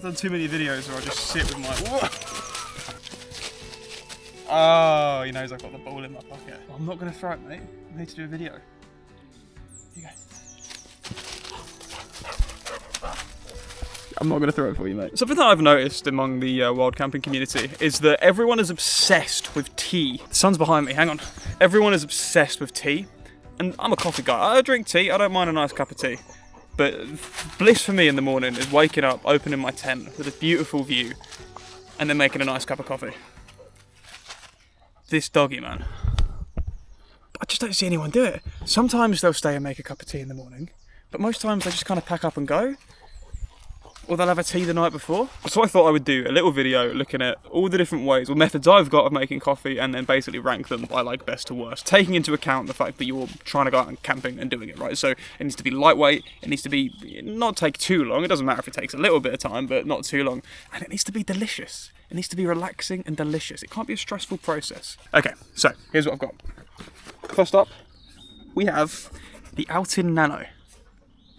done too many videos where I just sit with my... Oh, he knows I've got the ball in my pocket. I'm not going to throw it, mate. I need to do a video. Here you go. I'm not going to throw it for you, mate. Something that I've noticed among the wild camping community is that everyone is obsessed with tea. The sun's behind me, hang on. Everyone is obsessed with tea. And I'm a coffee guy. I drink tea, I don't mind a nice cup of tea. But bliss for me in the morning is waking up, opening my tent with a beautiful view, and then making a nice cup of coffee. This doggy, man. I just don't see anyone do it. Sometimes they'll stay and make a cup of tea in the morning, but most times they just kind of pack up and go. Or they'll have a tea the night before. So I thought I would do a little video looking at all the different ways or methods I've got of making coffee and then basically rank them by like best to worst, taking into account the fact that you're trying to go out and camping and doing it, right? So it needs to be lightweight, it needs to be not take too long, it doesn't matter if it takes a little bit of time, but not too long, and it needs to be delicious. It needs to be relaxing and delicious. It can't be a stressful process. Okay, so here's what I've got. First up, we have the Outin Nano.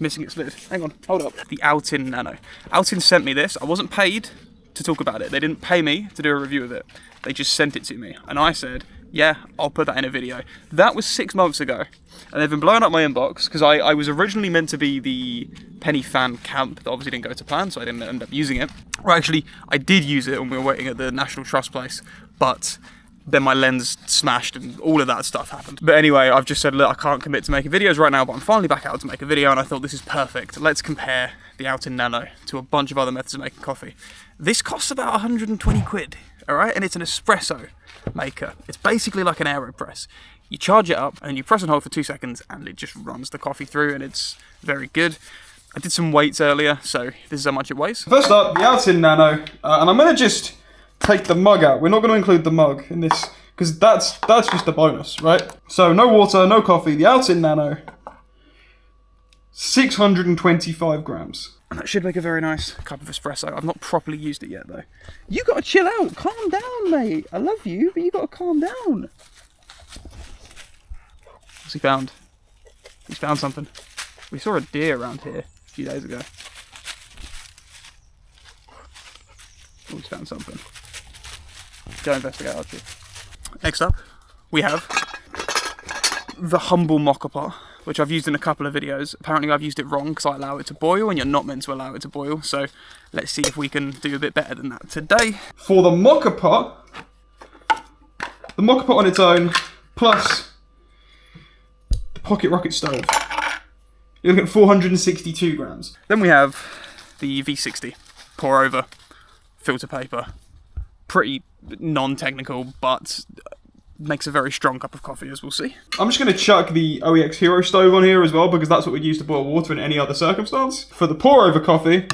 Missing its lid. Hang on, hold up. The Outin Nano. Outin sent me this. I wasn't paid to talk about it. They didn't pay me to do a review of it. They just sent it to me. And I said, yeah, I'll put that in a video. That was 6 months ago. And they've been blowing up my inbox because I was originally meant to be the penny fan camp that obviously didn't go to plan, so I didn't end up using it. Or actually, I did use it when we were waiting at the National Trust place, but then my lens smashed and all of that stuff happened. But anyway, I've just said, look, I can't commit to making videos right now, but I'm finally back out to make a video, and I thought this is perfect. Let's compare the Outin Nano to a bunch of other methods of making coffee. This costs about 120 quid, all right? And it's an espresso maker. It's basically like an AeroPress. You charge it up and you press and hold for 2 seconds and it just runs the coffee through, and it's very good. I did some weights earlier, so this is how much it weighs. First up, the Outin Nano, and I'm gonna just take the mug out. We're not going to include the mug in this because that's just a bonus, right? So no water, no coffee. The Outin Nano, 625 grams. And that should make a very nice cup of espresso. I've not properly used it yet though. You got to chill out. Calm down, mate. I love you, but you got to calm down. What's he found? He's found something. We saw a deer around here a few days ago. Oh, he's found something. Go investigate, Archie. Next up, we have the humble Moka pot, which I've used in a couple of videos. Apparently I've used it wrong because I allow it to boil and you're not meant to allow it to boil. So let's see if we can do a bit better than that today. For the Moka pot on its own, plus the Pocket Rocket stove, you're looking at 462 grams. Then we have the V60 pour over filter paper. Pretty non-technical, but makes a very strong cup of coffee, as we'll see. I'm just going to chuck the OEX Hero stove on here as well, because that's what we'd use to boil water in any other circumstance. For the pour-over coffee,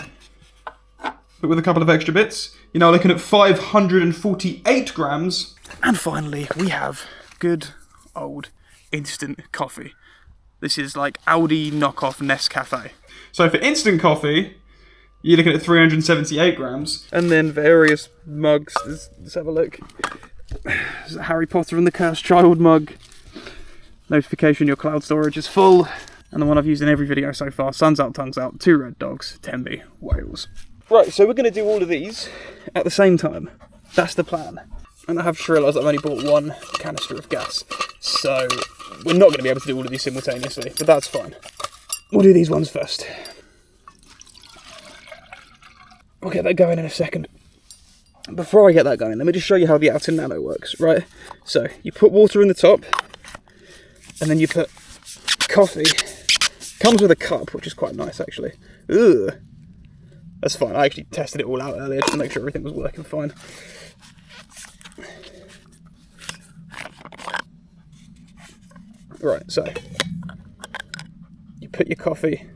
but with a couple of extra bits, you're now looking at 548 grams. And finally, we have good old instant coffee. This is like Aldi knockoff Nescafe. So for instant coffee, you're looking at 378 grams. And then various mugs. Let's have a look. There's a Harry Potter and the Cursed Child mug. Notification your cloud storage is full. And the one I've used in every video so far. Suns out, tongues out, 2 red dogs, Tenby, Wales. Right, so we're going to do all of these at the same time. That's the plan. And I have just realised I've only bought 1 canister of gas. So we're not going to be able to do all of these simultaneously, but that's fine. We'll do these ones first. I'll get that going in a second. Before I get that going, let me just show you how the Outin Nano works, right? So, you put water in the top, and then you put coffee. Comes with a cup, which is quite nice, actually. Ugh. That's fine. I actually tested it all out earlier just to make sure everything was working fine. Right, so, you put your coffee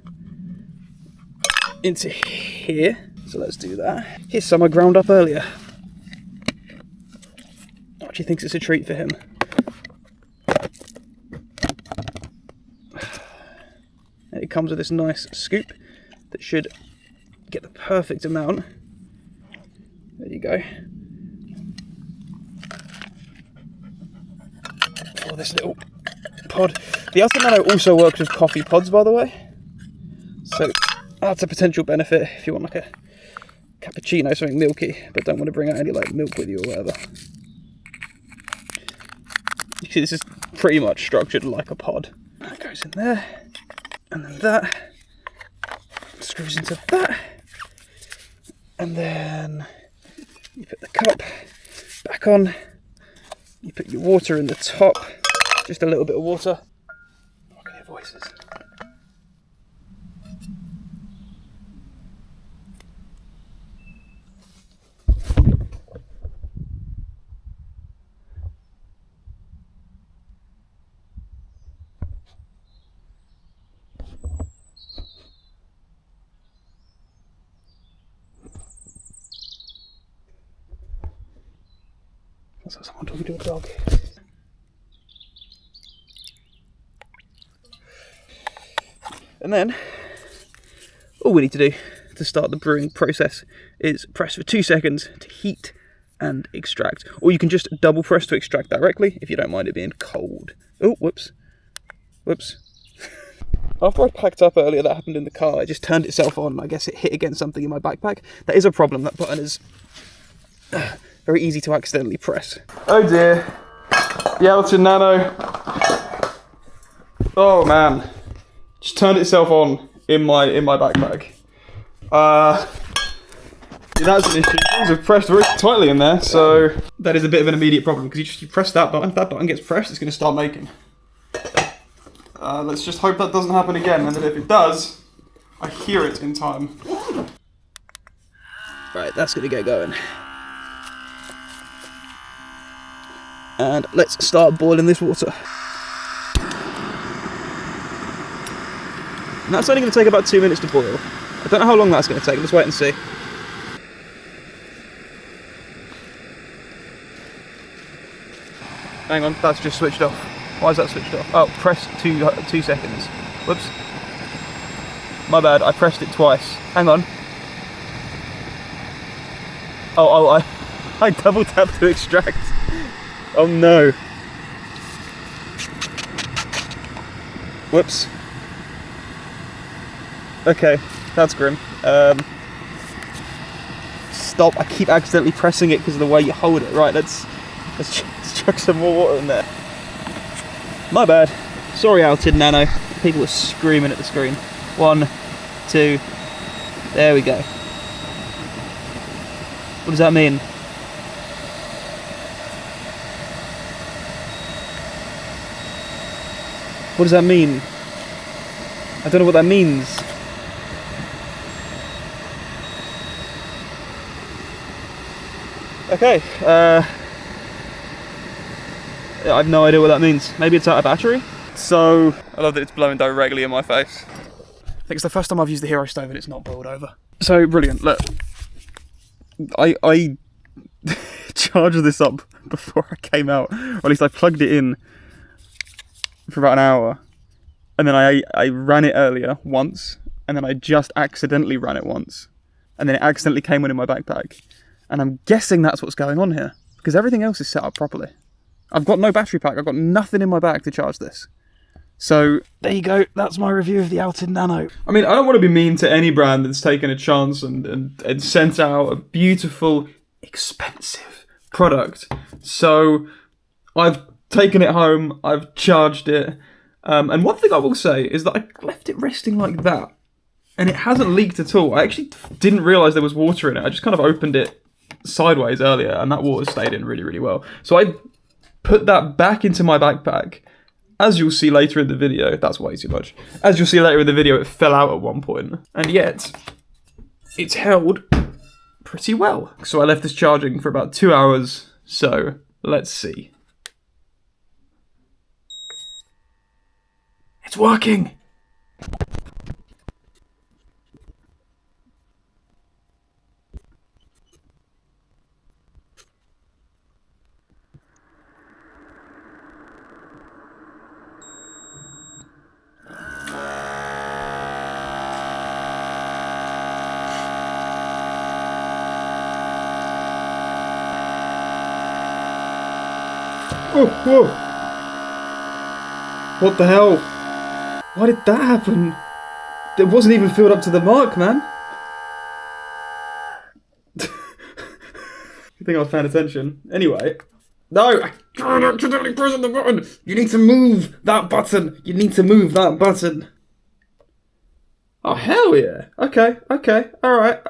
into here. So let's do that. Here's some I ground up earlier. Archie thinks it's a treat for him. And it comes with this nice scoop that should get the perfect amount. There you go. For this little pod. The Outin Nano also works with coffee pods, by the way. So that's a potential benefit if you want like a cappuccino, something milky, but don't want to bring out any like milk with you or whatever. You see, this is pretty much structured like a pod. That goes in there, and then that screws into that, and then you put the cup back on. You put your water in the top, just a little bit of water. I can hear voices. That's like someone talking to a dog. And then, all we need to do to start the brewing process is press for 2 seconds to heat and extract. Or you can just double press to extract directly if you don't mind it being cold. Oh, whoops. Whoops. After I packed up earlier, that happened in the car, it just turned itself on. I guess it hit against something in my backpack. That is a problem, that button is very easy to accidentally press. Oh dear. The Outin Nano. Oh man. Just turned itself on in my backpack. That's an issue. Things have pressed very tightly in there, so that is a bit of an immediate problem because you press that button. If that button gets pressed, it's going to start making. Let's just hope that doesn't happen again, and that if it does, I hear it in time. Right, that's going to get going. And let's start boiling this water. And that's only going to take about 2 minutes to boil. I don't know how long that's going to take, let's wait and see. Hang on, that's just switched off. Why is that switched off? Oh, press 2 seconds. Whoops. My bad, I pressed it twice. Hang on. I double tapped to extract. Oh no. Whoops. Okay, that's grim. Stop, I keep accidentally pressing it because of the way you hold it. Right, let's chuck some more water in there. My bad. Sorry, Outin Nano. People are screaming at the screen. 1, 2. There we go. What does that mean? What does that mean? I don't know what that means. Okay, I have no idea what that means. Maybe it's out of battery? So, I love that it's blowing directly in my face. I think it's the first time I've used the Hero stove and it's not boiled over. So, brilliant, look. I charged this up before I came out, or at least I plugged it in for about an hour. And then I ran it earlier once, and then I just accidentally ran it once. And then it accidentally came on in my backpack. And I'm guessing that's what's going on here, because everything else is set up properly. I've got no battery pack, I've got nothing in my bag to charge this. So, there you go, that's my review of the Outin Nano. I mean, I don't want to be mean to any brand that's taken a chance and sent out a beautiful, expensive product. So, I've taken it home, I've charged it, and one thing I will say is that I left it resting like that, and it hasn't leaked at all. I actually didn't realise there was water in it, I just kind of opened it sideways earlier, and that water stayed in really, really well. So I put that back into my backpack. As you'll see later in the video, that's way too much. As you'll see later in the video, it fell out at one point. And yet, it's held pretty well. So I left this charging for about 2 hours. So, let's see. It's working! Oh, whoa! What the hell? Why did that happen? It wasn't even filled up to the mark, man. Good thing I was paying attention. Anyway. No! I accidentally pressed the button! You need to move that button! You need to move that button! Oh, hell yeah! Okay. Alright.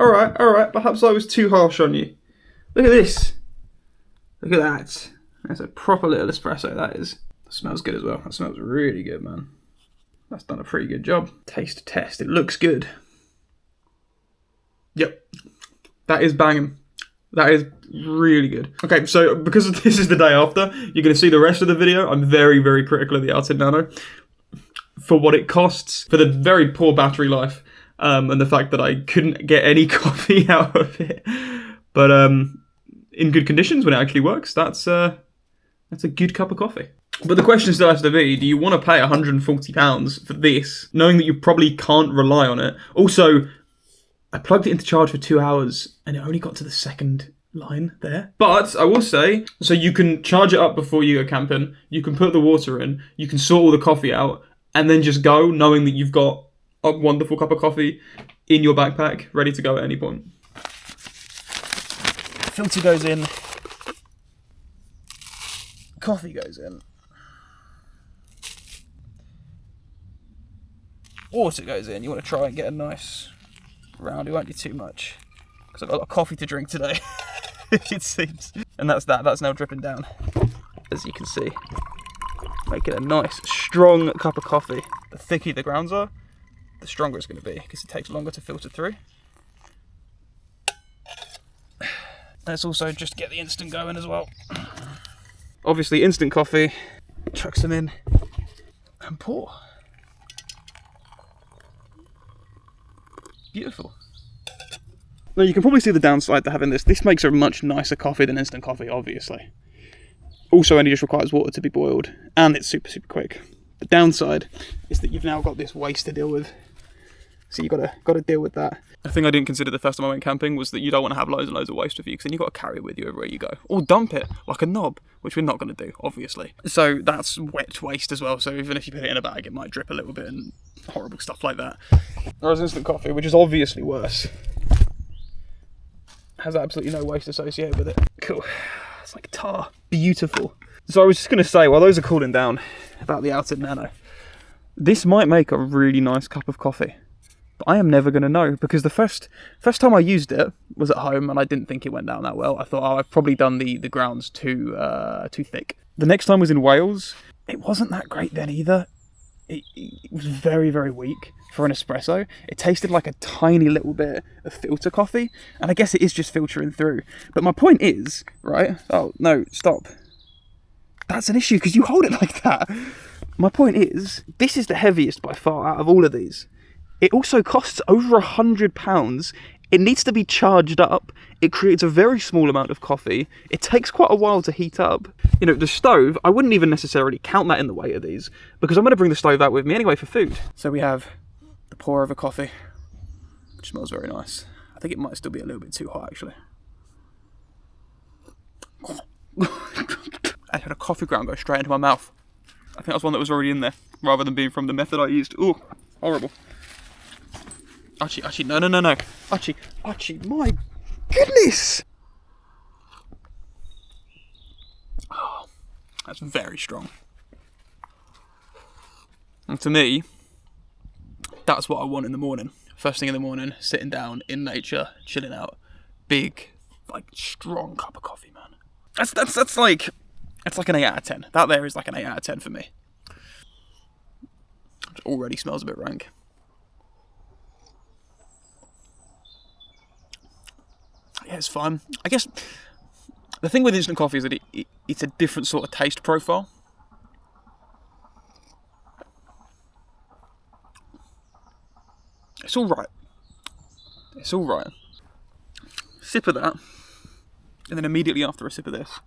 Perhaps I was too harsh on you. Look at this. Look at that. That's a proper little espresso, that is. That smells good as well. That smells really good, man. That's done a pretty good job. Taste test. It looks good. Yep. That is banging. That is really good. Okay, so because this is the day after, you're going to see the rest of the video. I'm very, very critical of the Outin Nano for what it costs, for the very poor battery life, and the fact that I couldn't get any coffee out of it. But in good conditions, when it actually works, that's a good cup of coffee. But the question still has to be, do you want to pay £140 for this, knowing that you probably can't rely on it? Also, I plugged it into charge for 2 hours, and it only got to the second line there. But I will say, so you can charge it up before you go camping, you can put the water in, you can sort all the coffee out, and then just go, knowing that you've got a wonderful cup of coffee in your backpack, ready to go at any point. Filter goes in. Coffee goes in. Water goes in. You want to try and get a nice round. It won't be too much, because I've got a lot of coffee to drink today, it seems. And that's that. That's now dripping down, as you can see. Making a nice, strong cup of coffee. The thicker the grounds are, the stronger it's going to be, because it takes longer to filter through. Let's also just get the instant going as well. Obviously, instant coffee. Chuck some in and pour. Beautiful. Now you can probably see the downside to having this. This makes a much nicer coffee than instant coffee, obviously. Also only just requires water to be boiled, and it's super, super quick. The downside is that you've now got this waste to deal with. So you've got to deal with that. A thing I didn't consider the first time I went camping was that you don't want to have loads and loads of waste with you, because then you've got to carry it with you everywhere you go. Or dump it, like a knob, which we're not going to do, obviously. So that's wet waste as well, so even if you put it in a bag, it might drip a little bit and horrible stuff like that. Whereas instant coffee, which is obviously worse, has absolutely no waste associated with it. Cool. It's like tar. Beautiful. So I was just going to say, while those are cooling down, about the Outin Nano, this might make a really nice cup of coffee. But I am never going to know, because the first time I used it was at home, and I didn't think it went down that well. I thought, oh, I've probably done the grounds too thick. The next time was in Wales. It wasn't that great then either. It was very, very weak for an espresso. It tasted like a tiny little bit of filter coffee, and I guess it is just filtering through. But my point is, right? Oh, no, stop. That's an issue, because you hold it like that. My point is, this is the heaviest by far out of all of these. It also costs over £100. It needs to be charged up. It creates a very small amount of coffee. It takes quite a while to heat up. You know, the stove, I wouldn't even necessarily count that in the weight of these, because I'm going to bring the stove out with me anyway for food. So we have the pour over coffee, which smells very nice. I think it might still be a little bit too hot, actually. I had a coffee ground go straight into my mouth. I think that was one that was already in there, rather than being from the method I used. Ooh, horrible. Archie, no. Archie, my goodness! Oh, that's very strong. And to me, that's what I want in the morning. First thing in the morning, sitting down in nature, chilling out. Big, like, strong cup of coffee, man. That's like an 8 out of 10. That there is like an 8 out of 10 for me. It already smells a bit rank. Yeah, it's fine. I guess the thing with instant coffee is that it's a different sort of taste profile. It's all right. It's all right. Sip of that, and then immediately after a sip of this.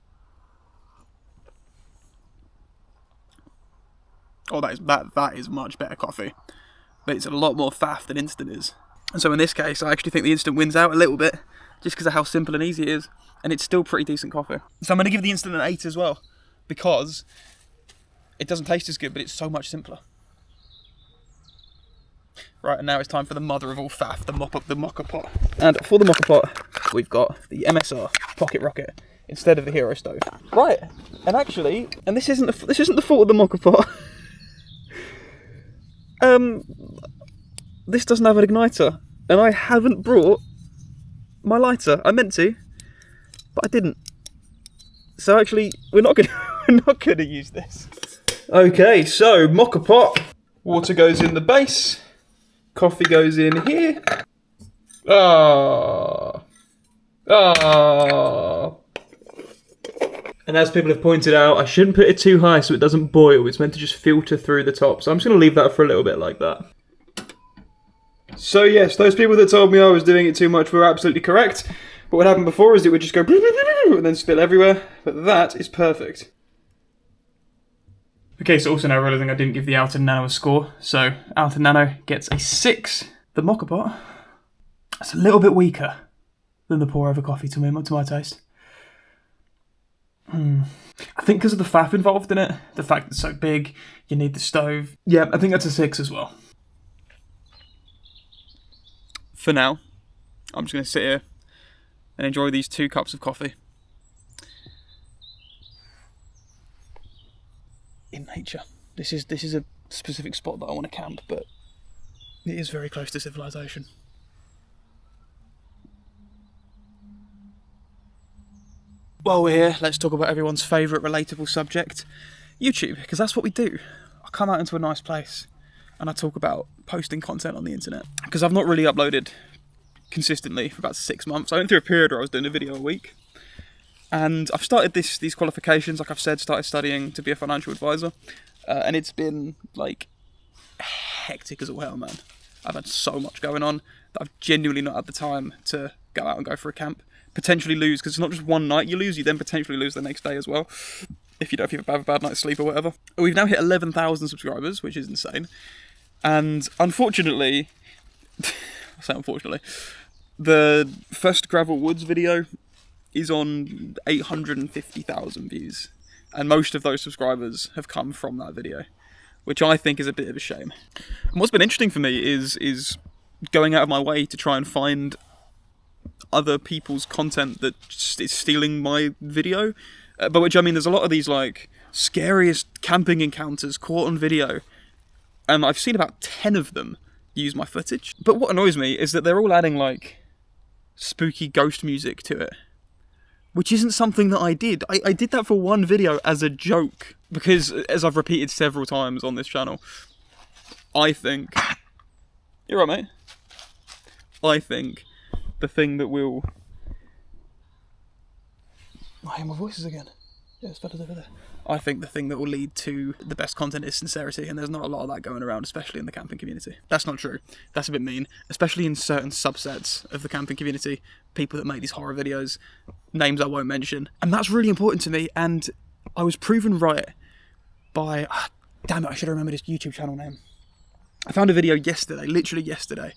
Oh, that is much better coffee, but it's a lot more faff than instant is. And so in this case, I actually think the instant wins out a little bit, just because of how simple and easy it is, and it's still pretty decent coffee. So I'm going to give the instant an 8 as well, because it doesn't taste as good, but it's so much simpler. Right, and now it's time for the mother of all faff, the Moka pot. And for the Moka pot, we've got the MSR. pocket rocket instead of the Hero stove. Right, and actually, and this isn't the fault of the Moka pot. This doesn't have an igniter, and I haven't brought my lighter. I meant to, but I didn't. So actually, we're not gonna use this. Okay, so Moka pot. Water goes in the base. Coffee goes in here. And as people have pointed out, I shouldn't put it too high so it doesn't boil. It's meant to just filter through the top. So I'm just going to leave that for a little bit like that. So yes, those people that told me I was doing it too much were absolutely correct. But what happened before is it would just go and then spill everywhere. But that is perfect. Okay, so also now realising I didn't give the Outin Nano a score. So Outin Nano gets a 6. The Moka pot, that's a little bit weaker than the pour over coffee to my taste. I think because of the faff involved in it, the fact that it's so big, you need the stove. Yeah, I think that's a 6 as well. For now, I'm just going to sit here and enjoy these 2 cups of coffee. In nature. This is a specific spot that I want to camp, but it is very close to civilization. While we're here, let's talk about everyone's favourite relatable subject, YouTube, because that's what we do. I come out into a nice place and I talk about posting content on the internet. Because I've not really uploaded consistently for about 6 months. I went through a period where I was doing a video a week. And I've started these qualifications, like I've said, started studying to be a financial advisor. And it's been, like, hectic as well, man. I've had so much going on that I've genuinely not had the time to go out and go for a camp. Potentially lose, because it's not just one night you lose, you then potentially lose the next day as well, if you have a bad night's sleep or whatever. We've now hit 11,000 subscribers, which is insane. And unfortunately, I say unfortunately, the first Gravel Woods video is on 850,000 views. And most of those subscribers have come from that video, which I think is a bit of a shame. And what's been interesting for me is going out of my way to try and find other people's content that is stealing my video. By which I mean there's a lot of these like scariest camping encounters caught on video. And I've seen about 10 of them use my footage. But what annoys me is that they're all adding like spooky ghost music to it. Which isn't something that I did. I did that for one video as a joke. Because, as I've repeated several times on this channel, I think... You're right, mate. I think the thing that will... I hear my voices again. Yeah, it's better over there. I think the thing that will lead to the best content is sincerity, and there's not a lot of that going around, especially in the camping community. That's not true. That's a bit mean. Especially in certain subsets of the camping community, people that make these horror videos, names I won't mention. And that's really important to me, and I was proven right by... damn it, I should have remembered his YouTube channel name. I found a video yesterday, literally yesterday,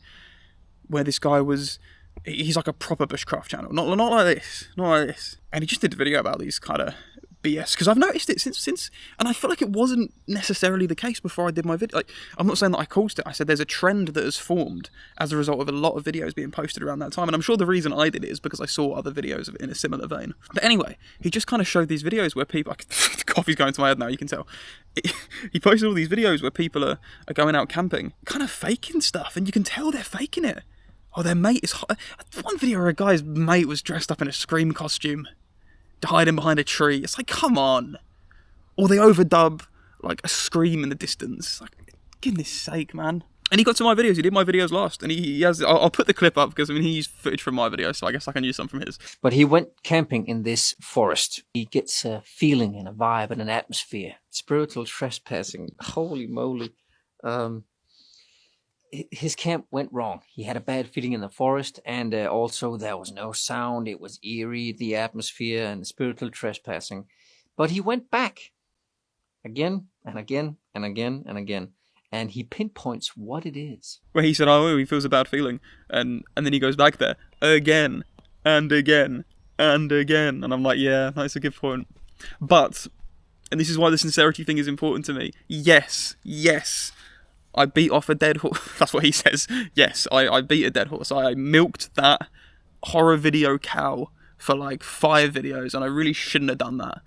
where this guy was... He's like a proper bushcraft channel. Not like this. Not like this. And he just did a video about these kind of... BS, because I've noticed it since, and I feel like it wasn't necessarily the case before I did my video. Like, I'm not saying that I caused it. I said there's a trend that has formed as a result of a lot of videos being posted around that time, and I'm sure the reason I did it is because I saw other videos in a similar vein. But anyway, he just kind of showed these videos where people... the coffee's going to my head now, you can tell. He posted all these videos where people are going out camping, kind of faking stuff, and you can tell they're faking it. Oh, their mate is... One video where a guy's mate was dressed up in a Scream costume, hiding behind a tree. It's like, come on. Or they overdub like a scream in the distance. Like, goodness sake, man. And he got to my videos. He did my videos last, and he has. I'll put the clip up because I mean he used footage from my video, so I guess I can use some from his. But he went camping in this forest. He gets a feeling and a vibe and an atmosphere. Spiritual trespassing. Holy moly. His camp went wrong. He had a bad feeling in the forest, and also there was no sound. It was eerie, the atmosphere, and spiritual trespassing. But he went back again and again and again and again, and he pinpoints what it is. Where he said, oh, he feels a bad feeling, and then he goes back there again and again and again, and I'm like, yeah, that's a good point. But, and this is why the sincerity thing is important to me, yes, I beat off a dead horse. That's what he says. Yes, I beat a dead horse. I milked that horror video cow for like 5 videos, and I really shouldn't have done that.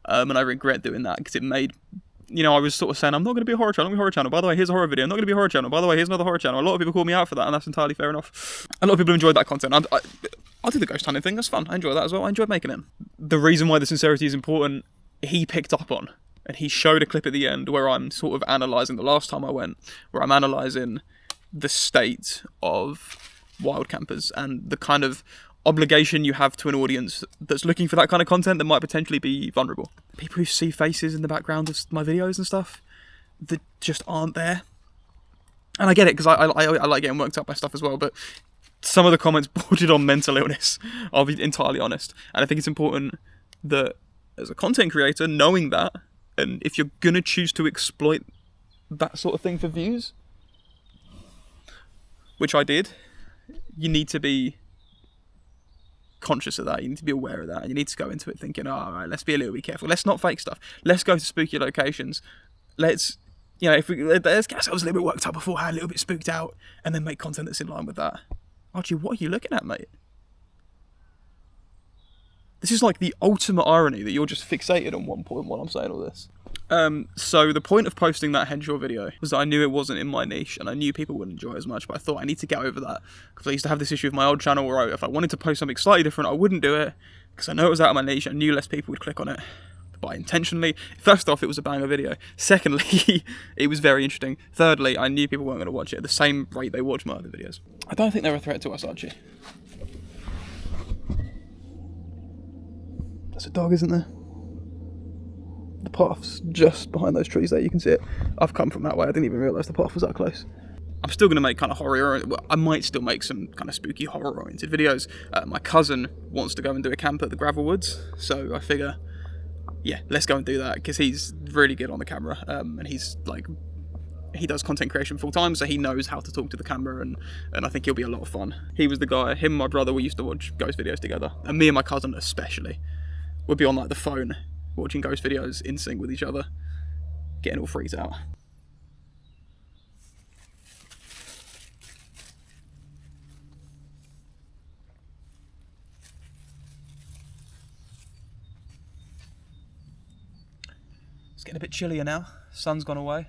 And I regret doing that because it made, you know, I was sort of saying, I'm not going to be a horror channel, I'm going to be a horror channel. By the way, here's a horror video. I'm not going to be a horror channel. By the way, here's another horror channel. A lot of people call me out for that, and that's entirely fair enough. A lot of people enjoyed that content. I'll do the ghost hunting thing. That's fun. I enjoy that as well. I enjoyed making it. The reason why the sincerity is important, he picked up on, and he showed a clip at the end where I'm sort of analysing the last time I went, where I'm analysing the state of wild campers and the kind of obligation you have to an audience that's looking for that kind of content that might potentially be vulnerable. People who see faces in the background of my videos and stuff that just aren't there. And I get it, because I like getting worked up by stuff as well, but some of the comments bordered on mental illness, I'll be entirely honest. And I think it's important that as a content creator, knowing that, and if you're going to choose to exploit that sort of thing for views, which I did, you need to be conscious of that. You need to be aware of that. And you need to go into it thinking, oh, all right, let's be a little bit careful. Let's not fake stuff. Let's go to spooky locations. Let's, you know, let's get ourselves a little bit worked up beforehand, a little bit spooked out, and then make content that's in line with that. Archie, what are you looking at, mate? This is like the ultimate irony that you're just fixated on one point while I'm saying all this. So the point of posting that Henshaw video was that I knew it wasn't in my niche, and I knew people wouldn't enjoy it as much, but I thought I need to get over that, because I used to have this issue with my old channel where if I wanted to post something slightly different, I wouldn't do it, because I know it was out of my niche. I knew less people would click on it, but intentionally. First off, it was a banger video. Secondly, it was very interesting. Thirdly, I knew people weren't going to watch it at the same rate they watch my other videos. I don't think they're a threat to us, Archie. There's a dog, isn't there? The path's just behind those trees there, you can see it. I've come from that way, I didn't even realise the path was that close. I'm still going to make kind of horror, well, I might still make some kind of spooky horror-oriented videos. My cousin wants to go and do a camp at the Gravel Woods, so I figure, yeah, let's go and do that, because he's really good on the camera, and he's like, he does content creation full time, so he knows how to talk to the camera, and I think he'll be a lot of fun. He was the guy, him and my brother, we used to watch ghost videos together, and me and my cousin especially would be on like the phone watching ghost videos in sync with each other, getting all freaked out. It's getting a bit chillier now. Sun's gone away.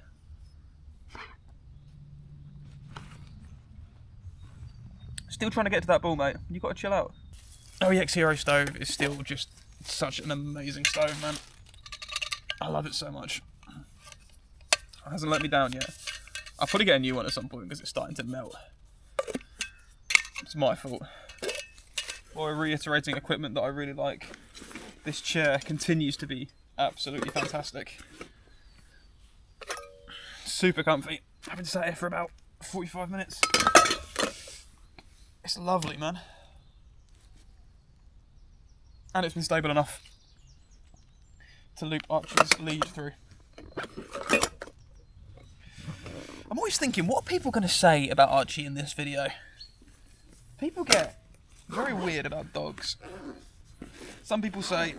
Still trying to get to that ball, mate. You got to chill out. OEX Hero stove is still just such an amazing stove, man. I love it so much. It hasn't let me down yet. I'll probably get a new one at some point because it's starting to melt. It's my fault. Or reiterating equipment that I really like. This chair continues to be absolutely fantastic. Super comfy. I've been sat here for about 45 minutes. It's lovely, man. And it's been stable enough to loop Archie's lead through. I'm always thinking, what are people going to say about Archie in this video? People get very weird about dogs. Some people say,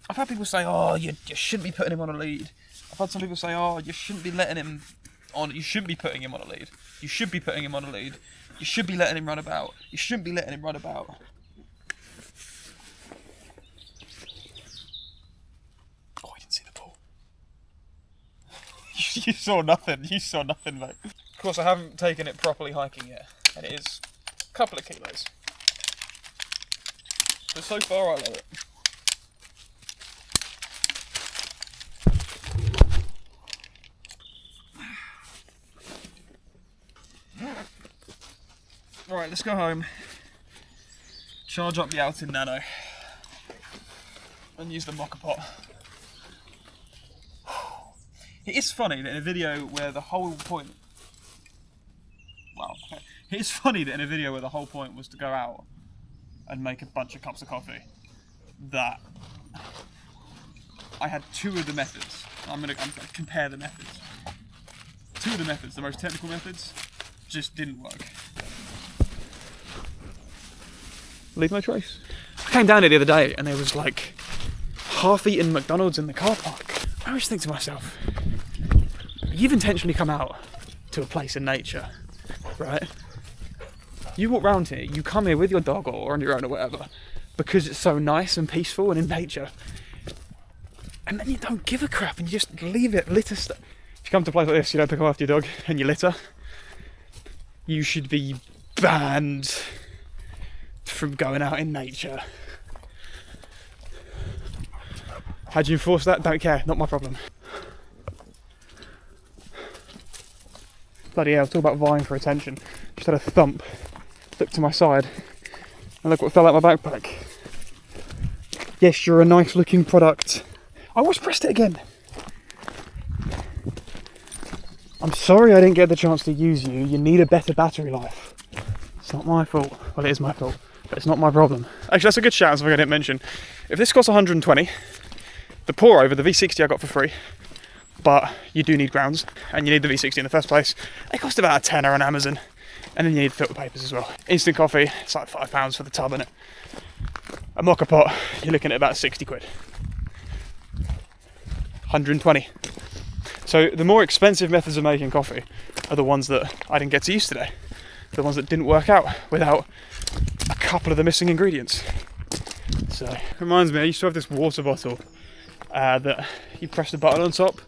I've had people say, oh, you shouldn't be putting him on a lead. I've had some people say, oh, you shouldn't be letting him on, you shouldn't be putting him on a lead. You should be putting him on a lead. You should be letting him run about. You shouldn't be letting him run about. You saw nothing. You saw nothing, mate. Of course, I haven't taken it properly hiking yet, and it is a couple of kilos. But so far, I love it. Right, let's go home. Charge up the Outin Nano, and use the Moka pot. It is funny that in a video where the whole point... Wow. It is funny that in a video where the whole point was to go out and make a bunch of cups of coffee, that I had two of the methods. I'm gonna compare the methods. Two of the methods, the most technical methods, just didn't work. Leave no trace. I came down here the other day and there was like half-eaten McDonald's in the car park. I always think to myself, you've intentionally come out to a place in nature, right? You walk round here, you come here with your dog or on your own or whatever, because it's so nice and peaceful and in nature. And then you don't give a crap and you just leave it litter stuff. If you come to a place like this, you don't pick up after your dog and you litter, you should be banned from going out in nature. How do you enforce that? Don't care, not my problem. Bloody hell, talk about vying for attention. Just had a thump, looked to my side, and look what fell out my backpack. Yes, you're a nice looking product. I almost pressed it again. I'm sorry I didn't get the chance to use you. You need a better battery life. It's not my fault. Well, it is my fault, but it's not my problem. Actually, that's a good shout, something I didn't mention. If this costs 120, the pour over, the V60 I got for free, but you do need grounds, and you need the V60 in the first place. They cost about a tenner on Amazon, and then you need filter papers as well. Instant coffee, it's like £5 for the tub, innit? A Moka pot, you're looking at about 60 quid. 120. So the more expensive methods of making coffee are the ones that I didn't get to use today. The ones that didn't work out without a couple of the missing ingredients. So, it reminds me, I used to have this water bottle that you press the button on top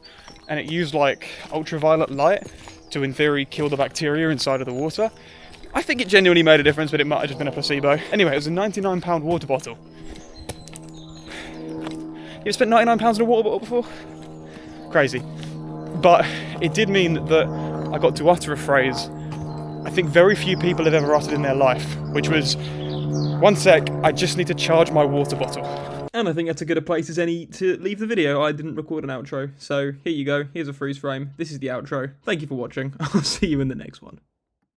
and it used like ultraviolet light to, in theory, kill the bacteria inside of the water. I think it genuinely made a difference, but it might have just been a placebo. Anyway, it was a £99 water bottle. You ever spent £99 on a water bottle before? Crazy. But it did mean that I got to utter a phrase I think very few people have ever uttered in their life, which was, "One sec, I just need to charge my water bottle." And I think that's as good a place as any to leave the video. I didn't record an outro, so here you go. Here's a freeze frame. This is the outro. Thank you for watching. I'll see you in the next one.